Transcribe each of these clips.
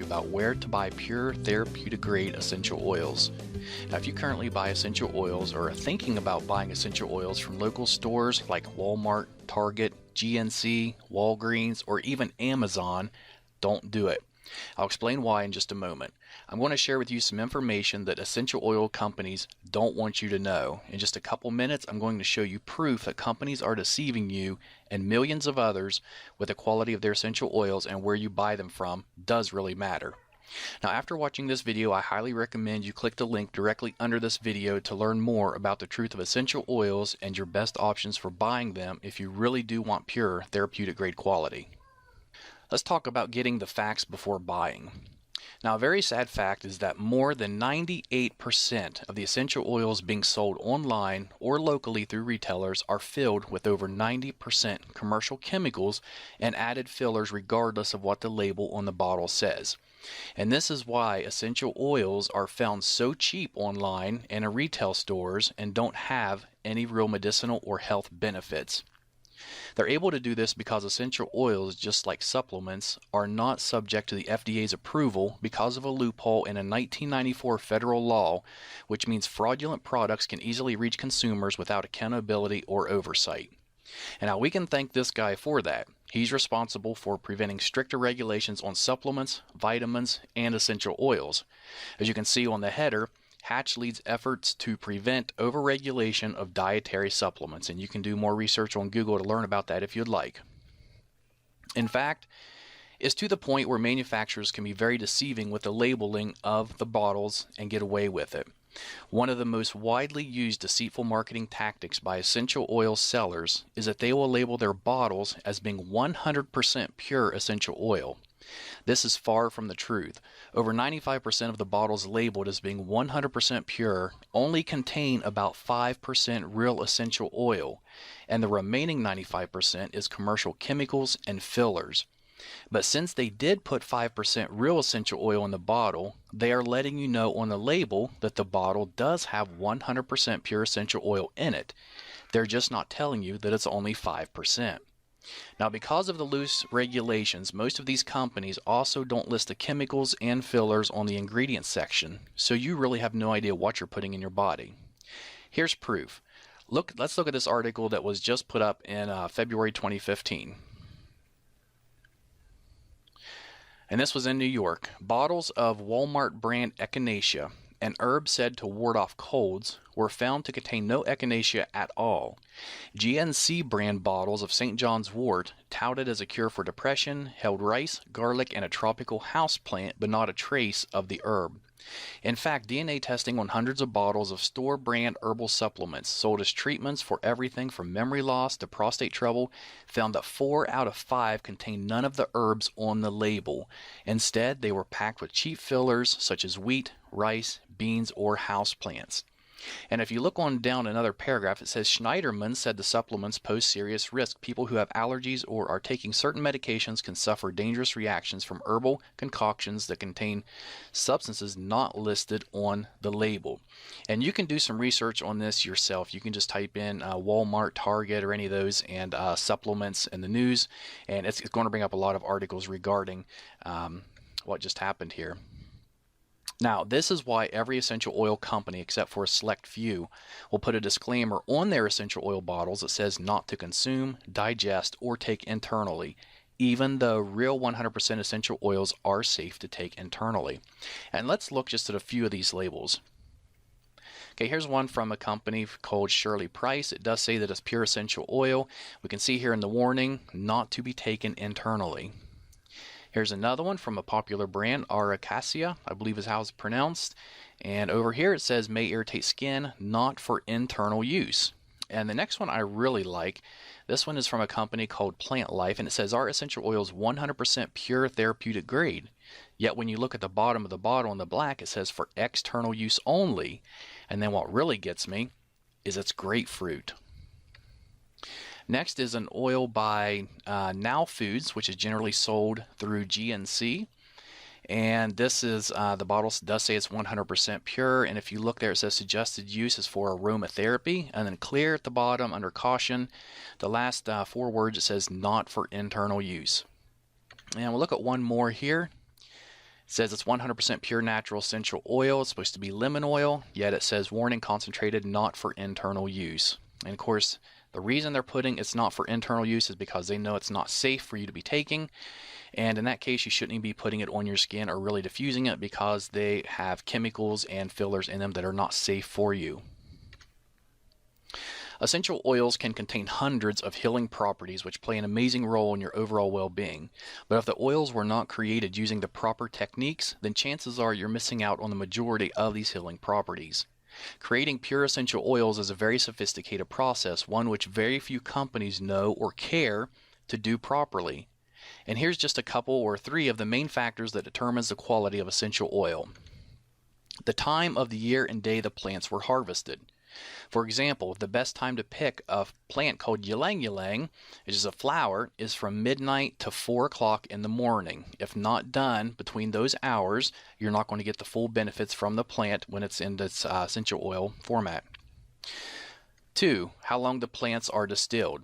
about where to buy pure therapeutic grade essential oils. Now, if you currently buy essential oils or are thinking about buying essential oils from local stores like Walmart, Target, GNC, Walgreens, or even Amazon, don't do it. I'll explain why in just a moment. I'm going to share with you some information that essential oil companies don't want you to know. In just a couple minutes, I'm going to show you proof that companies are deceiving you and millions of others with the quality of their essential oils, and where you buy them from does really matter. Now, after watching this video, I highly recommend you click the link directly under this video to learn more about the truth of essential oils and your best options for buying them if you really do want pure therapeutic grade quality. Let's talk about getting the facts before buying. Now, a very sad fact is that more than 98% of the essential oils being sold online or locally through retailers are filled with over 90% commercial chemicals and added fillers regardless of what the label on the bottle says. And this is why essential oils are found so cheap online and in retail stores and don't have any real medicinal or health benefits. They're able to do this because essential oils, just like supplements, are not subject to the FDA's approval because of a loophole in a 1994 federal law, which means fraudulent products can easily reach consumers without accountability or oversight. And now we can thank this guy for that. He's responsible for preventing stricter regulations on supplements, vitamins, and essential oils. As you can see on the header, Hatch leads efforts to prevent overregulation of dietary supplements, and you can do more research on Google to learn about that if you'd like. In fact, it's to the point where manufacturers can be very deceiving with the labeling of the bottles and get away with it. One of the most widely used deceitful marketing tactics by essential oil sellers is that they will label their bottles as being 100% pure essential oil. This is far from the truth. Over 95% of the bottles labeled as being 100% pure only contain about 5% real essential oil, and the remaining 95% is commercial chemicals and fillers. But since they did put 5% real essential oil in the bottle, they are letting you know on the label that the bottle does have 100% pure essential oil in it. They're just not telling you that it's only 5%. Now, because of the loose regulations, most of these companies also don't list the chemicals and fillers on the ingredients section, so you really have no idea what you're putting in your body. Here's proof. Let's look at this article that was just put up in February 2015. And this was in New York. Bottles of Walmart brand echinacea, an herb said to ward off colds, were found to contain no echinacea at all. GNC brand bottles of St. John's wort, touted as a cure for depression, held rice, garlic, and a tropical house plant, but not a trace of the herb. In fact, DNA testing on hundreds of bottles of store brand herbal supplements sold as treatments for everything from memory loss to prostate trouble found that 4 out of 5 contained none of the herbs on the label. Instead, they were packed with cheap fillers such as wheat, rice, beans, or house plants. And if you look on down another paragraph, it says Schneiderman said the supplements pose serious risk. People who have allergies or are taking certain medications can suffer dangerous reactions from herbal concoctions that contain substances not listed on the label. And you can do some research on this yourself. You can just type in Walmart, Target, or any of those, and supplements in the news, and it's going to bring up a lot of articles regarding what just happened here. Now, this is why every essential oil company, except for a select few, will put a disclaimer on their essential oil bottles that says not to consume, digest, or take internally, even though real 100% essential oils are safe to take internally. And let's look just at a few of these labels. Okay, here's one from a company called Shirley Price. It does say that it's pure essential oil. We can see here in the warning, not to be taken internally. Here's another one from a popular brand, Aracacia, I believe is how it's pronounced. And over here it says may irritate skin, not for internal use. And the next one I really like. This one is from a company called Plant Life, and it says our essential oil is 100% pure therapeutic grade. Yet when you look at the bottom of the bottle in the black, it says for external use only. And then what really gets me is it's grapefruit. Next is an oil by Now Foods, which is generally sold through GNC. And this is, the bottle does say it's 100% pure. And if you look there, it says suggested use is for aromatherapy. And then clear at the bottom under caution. The last 4 words, it says not for internal use. And we'll look at one more here. says it's 100% pure natural essential oil. It's supposed to be lemon oil, yet it says warning concentrated, not for internal use. And of course, the reason they're putting it's not for internal use is because they know it's not safe for you to be taking. And in that case, you shouldn't even be putting it on your skin or really diffusing it because they have chemicals and fillers in them that are not safe for you. Essential oils can contain hundreds of healing properties which play an amazing role in your overall well-being. But if the oils were not created using the proper techniques, then chances are you're missing out on the majority of these healing properties. Creating pure essential oils is a very sophisticated process, one which very few companies know or care to do properly. And here's just a couple or three of the main factors that determines the quality of essential oil. The time of the year and day the plants were harvested. For example, the best time to pick a plant called ylang ylang, which is a flower, is from midnight to 4 o'clock in the morning. If not done between those hours, you're not going to get the full benefits from the plant when it's in its essential oil format. 2. How long the plants are distilled.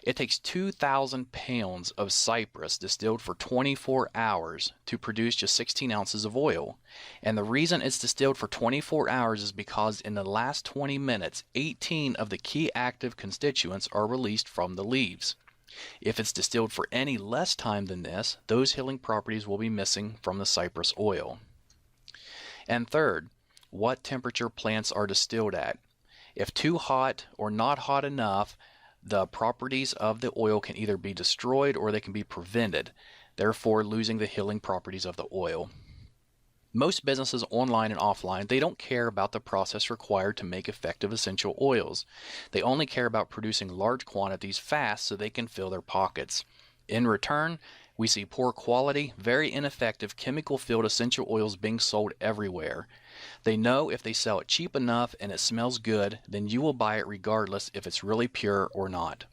It takes 2,000 pounds of cypress distilled for 24 hours to produce just 16 ounces of oil. And the reason it's distilled for 24 hours is because in the last 20 minutes, 18 of the key active constituents are released from the leaves. If it's distilled for any less time than this, those healing properties will be missing from the cypress oil. And third, what temperature plants are distilled at. If too hot or not hot enough, the properties of the oil can either be destroyed or they can be prevented, therefore losing the healing properties of the oil. Most businesses online and offline, they don't care about the process required to make effective essential oils. They only care about producing large quantities fast so they can fill their pockets. In return, we see poor quality, very ineffective chemical-filled essential oils being sold everywhere. They know if they sell it cheap enough and it smells good, then you will buy it regardless if it's really pure or not.